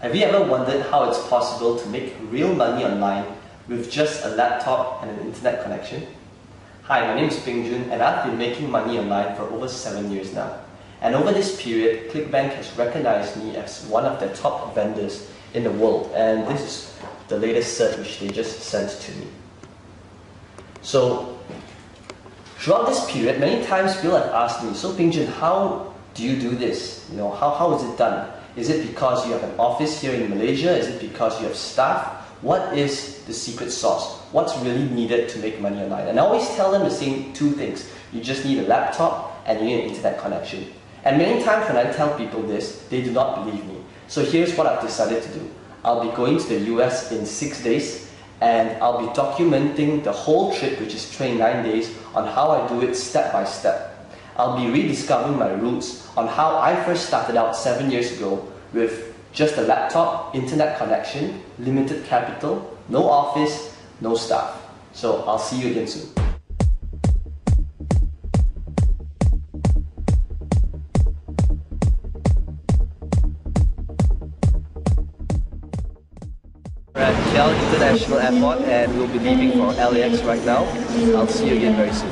Have you ever wondered how it's possible to make real money online with just a laptop and an internet connection? Hi, my name is Ping Jun and I've been making money online for over 7 years now. And over this period, ClickBank has recognized me as one of their top vendors in the world, and this is the latest cert which they just sent to me. So, throughout this period, many times people have asked me, so Ping Jun, how do you do this? How is it done? Is it because you have an office here in Malaysia? Is it because you have staff? What is the secret sauce? What's really needed to make money online? And I always tell them the same two things. You just need a laptop and you need an internet connection. And many times when I tell people this, they do not believe me. So here's what I've decided to do. I'll be going to the US in 6 days, and I'll be documenting the whole trip, which is 29 days, on how I do it step by step. I'll be rediscovering my roots on how I first started out 7 years ago with just a laptop, internet connection, limited capital, no office, no staff. So I'll see you again soon. We're at KL International Airport and we'll be leaving for LAX right now. I'll see you again very soon.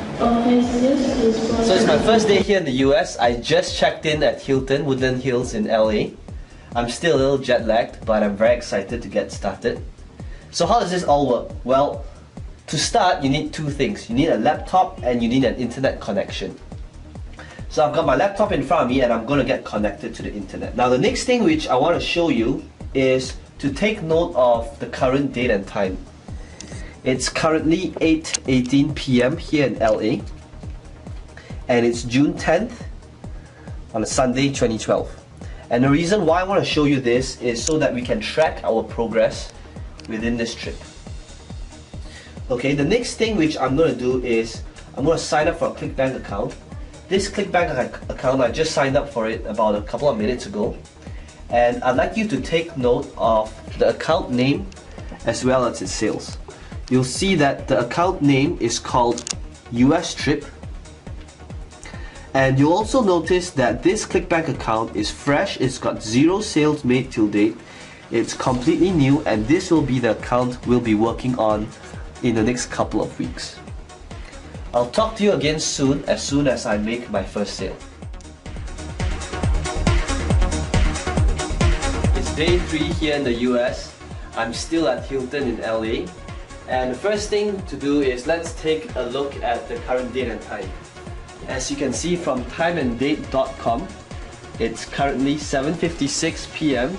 So it's my first day here in the US. I just checked in at Hilton, Woodland Hills in LA. I'm still a little jet lagged, but I'm very excited to get started. So how does this all work? Well, to start you need two things. You need a laptop and you need an internet connection. So I've got my laptop in front of me and I'm going to get connected to the internet. Now the next thing which I want to show you is to take note of the current date and time. It's currently 8:18 p.m. here in LA and it's June 10th on a Sunday 2012. And the reason why I want to show you this is so that we can track our progress within this trip. Okay, the next thing which I'm going to do is I'm going to sign up for a ClickBank account. This ClickBank account, I just signed up for it about a couple of minutes ago. And I'd like you to take note of the account name as well as its sales. You'll see that the account name is called US Trip. And you'll also notice that this ClickBank account is fresh, it's got 0 sales made till date, it's completely new, and this will be the account we'll be working on in the next couple of weeks. I'll talk to you again soon as I make my first sale. It's day 3 here in the US. I'm still at Hilton in LA. And the first thing to do is let's take a look at the current date and time. As you can see from timeanddate.com, it's currently 7:56 p.m.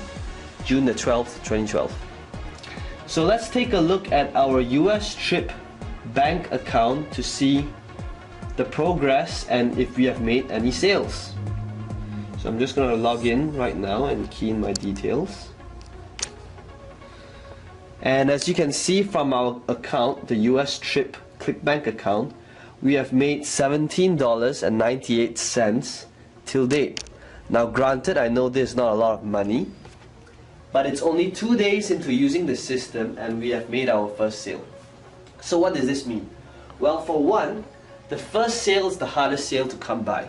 June the 12th, 2012. So let's take a look at our US Trip bank account to see the progress and if we have made any sales. So I'm just going to log in right now and key in my details. And as you can see from our account, the US Trip ClickBank account, we have made $17.98 till date. Now granted, I know this is not a lot of money, but it's only 2 days into using the system and we have made our first sale. So what does this mean? Well, for one, the first sale is the hardest sale to come by.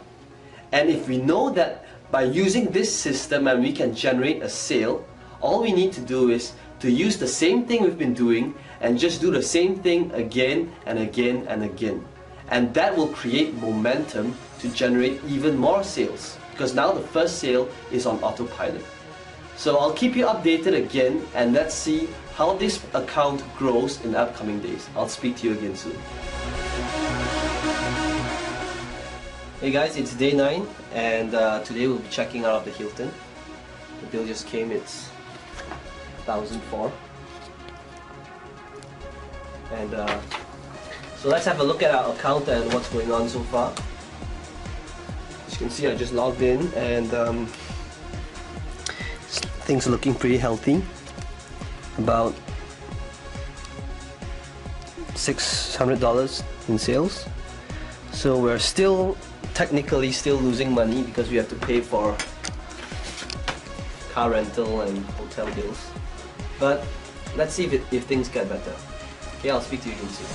And if we know that by using this system and we can generate a sale, all we need to do is to use the same thing we've been doing and just do the same thing again and again and again. And that will create momentum to generate even more sales, because now the first sale is on autopilot. So I'll keep you updated again and let's see how this account grows in the upcoming days. I'll speak to you again soon. Hey guys, it's day 9 and today we'll be checking out of the Hilton. The bill just came, it's 1,004. And so let's have a look at our account and what's going on so far. As you can see, I just logged in and things are looking pretty healthy. About $600 in sales. So we're technically still losing money because we have to pay for car rental and hotel bills. But let's see if things get better. Okay, I'll speak to you again soon.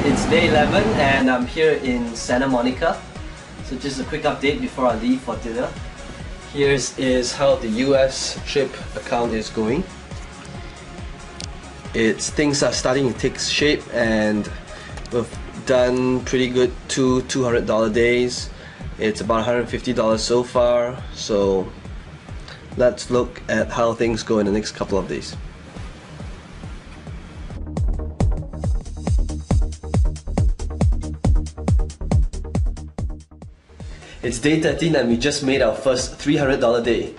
It's day 11 and I'm here in Santa Monica. So just a quick update before I leave for dinner. Here's how the US trip account is going. Things are starting to take shape and we've done pretty good $200 days. It's about $150 so far. So let's look at how things go in the next couple of days. It's day 13 and we just made our first $300 day.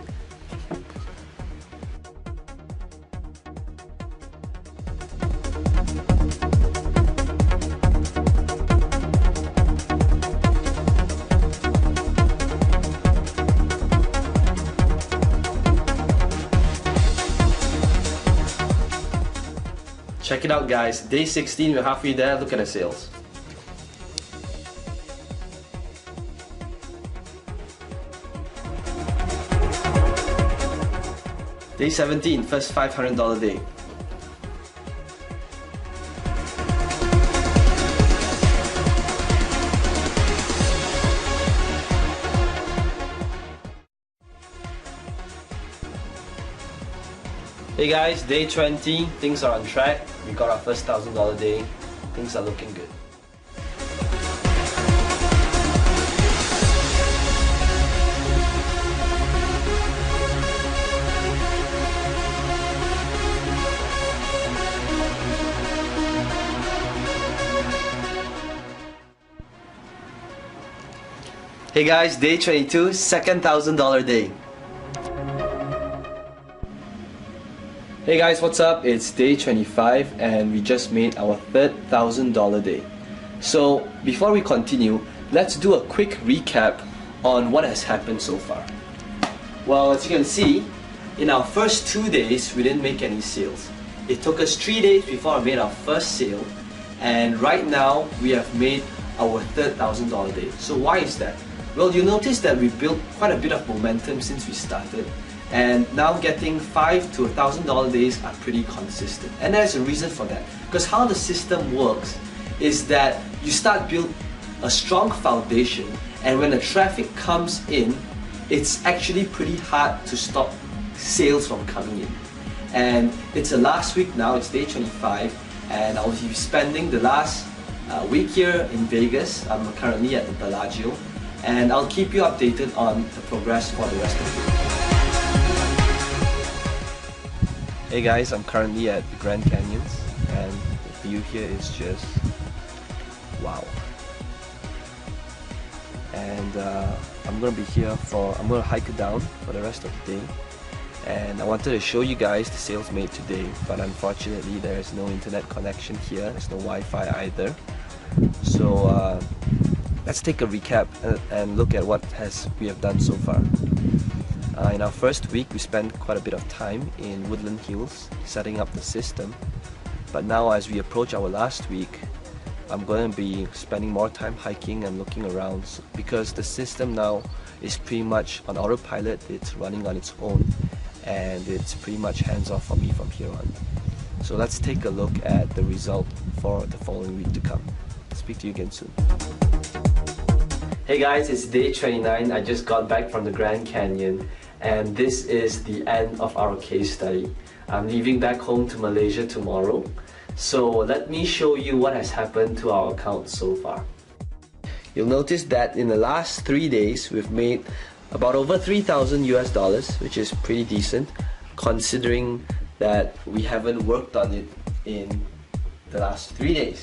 Check it out guys, day 16, we're halfway there, look at the sales. Day 17, first $500 day. Hey guys, day 20, things are on track. We got our first $1,000 day. Things are looking good. Hey guys, day 22, second $1,000 day. Hey guys, what's up? It's day 25 and we just made our third $1,000 day. So before we continue, let's do a quick recap on what has happened so far. Well, as you can see, in our first 2 days, we didn't make any sales. It took us 3 days before I made our first sale, and right now we have made our third $1,000 day. So why is that? Well, you notice that we built quite a bit of momentum since we started, and now getting $5 to $1,000 days are pretty consistent. And there's a reason for that. Because how the system works is that you start build a strong foundation, and when the traffic comes in, it's actually pretty hard to stop sales from coming in. And it's the last week now, it's day 25, and I'll be spending the last week here in Vegas. I'm currently at the Bellagio, and I'll keep you updated on the progress for the rest of the week. Hey guys, I'm currently at the Grand Canyons, and the view here is just wow. And I'm gonna be here I'm gonna hike it down for the rest of the day. And I wanted to show you guys the sales made today, but unfortunately there is no internet connection here, there's no Wi-Fi either. So let's take a recap and look at what we have done so far. In our first week, we spent quite a bit of time in Woodland Hills setting up the system. But now as we approach our last week, I'm going to be spending more time hiking and looking around, because the system now is pretty much on autopilot. It's running on its own and it's pretty much hands-off for me from here on. So let's take a look at the result for the following week to come. Speak to you again soon. Hey guys, it's day 29. I just got back from the Grand Canyon, and this is the end of our case study. I'm leaving back home to Malaysia tomorrow. So let me show you what has happened to our account so far. You'll notice that in the last 3 days, we've made about over $3,000 US, which is pretty decent considering that we haven't worked on it in the last 3 days.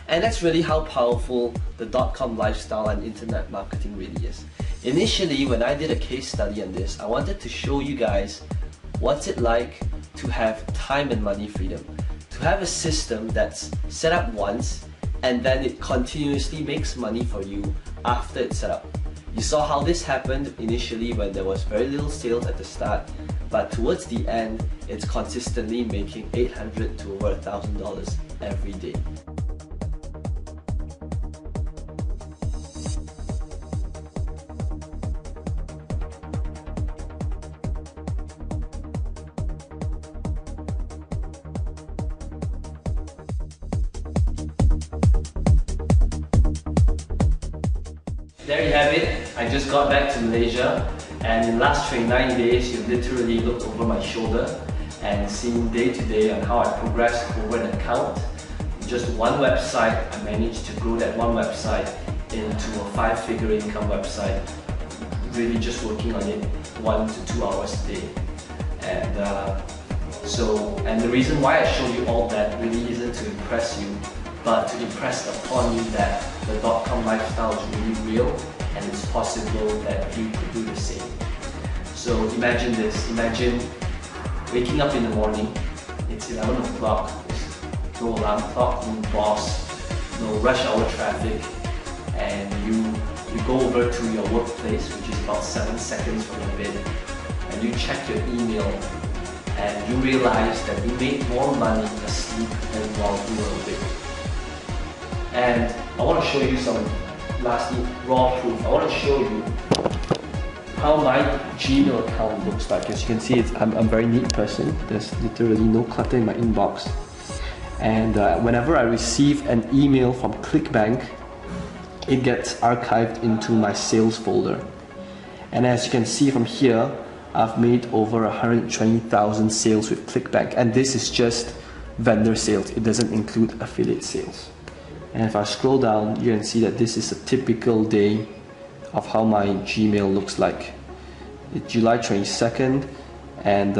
And that's really how powerful the .com lifestyle and internet marketing really is. Initially, when I did a case study on this, I wanted to show you guys what's it like to have time and money freedom. To have a system that's set up once and then it continuously makes money for you after it's set up. You saw how this happened initially when there was very little sales at the start, but towards the end, it's consistently making $800 to over $1,000 every day. there you have it. I just got back to Malaysia, and in the last 29 days, you've literally looked over my shoulder and seen day to day on how I progressed over an account. Just one website, I managed to grow that one website into a 5-figure income website, really just working on it 1 to 2 hours a day. And the reason why I showed you all that really isn't to impress you, but to impress upon you that the .com lifestyle is really real and it's possible that you could do the same. So imagine this, imagine waking up in the morning, it's 11 o'clock, there's no alarm clock, no boss, no rush hour traffic, and you go over to your workplace, which is about 7 seconds from your bed, and you check your email, and you realize that you made more money asleep than while you were awake. And I want to show you some lastly raw proof. I want to show you how my Gmail account looks like. As you can see, I'm a very neat person. There's literally no clutter in my inbox. And whenever I receive an email from ClickBank, it gets archived into my sales folder. And as you can see from here, I've made over 120,000 sales with ClickBank, and this is just vendor sales. It doesn't include affiliate sales. And if I scroll down, you can see that this is a typical day of how my Gmail looks like. It's July 22nd, and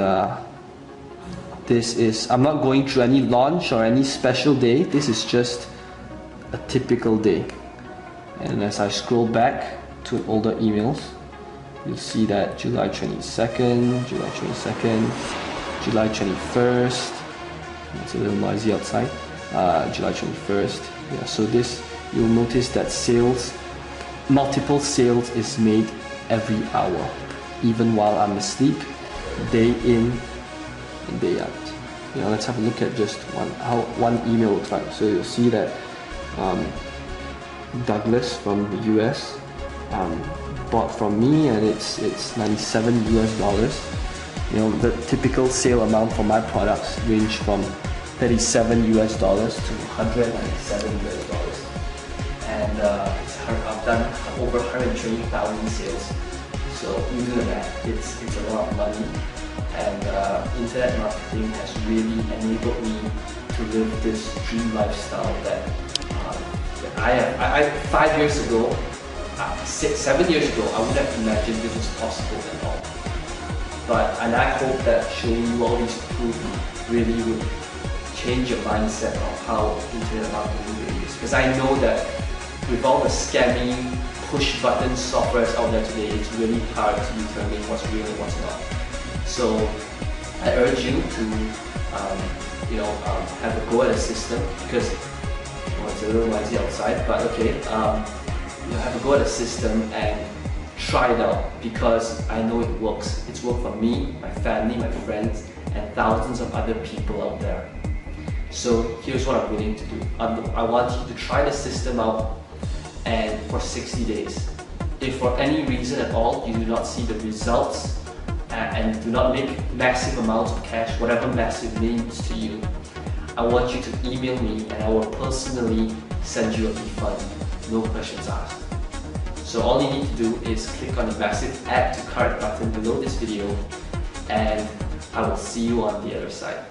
this is, I'm not going through any launch or any special day. This is just a typical day. And as I scroll back to older emails, you'll see that July 22nd, July 21st, it's a little noisy outside, July 21st, yeah, so this, you'll notice that sales, multiple sales is made every hour, even while I'm asleep, day in and day out. You know, let's have a look at just how one email looks like. So you'll see that Douglas from the US bought from me, and it's $97 US. You know, the typical sale amount for my products range from $37 US to $197 US. And I've done over 120,000 sales. So you do the math, it's a lot of money. And internet marketing has really enabled me to live this dream lifestyle that I 5 years ago, 7 years ago, I would have imagined this was possible at all. And I hope that showing you all these proof really would change your mindset of how internet marketing really is. Because I know that with all the scammy push button softwares out there today, it's really hard to determine what's real and what's not. So I urge you to have a go at a system, because it's a little noisy outside, but okay, have a go at a system and try it out, because I know it works. It's worked for me, my family, my friends, and thousands of other people out there. So here's what I'm willing to do. I want you to try the system out, and for 60 days. If for any reason at all you do not see the results and do not make massive amounts of cash, whatever massive means to you, I want you to email me and I will personally send you a refund, no questions asked. So all you need to do is click on the massive add to cart button below this video, and I will see you on the other side.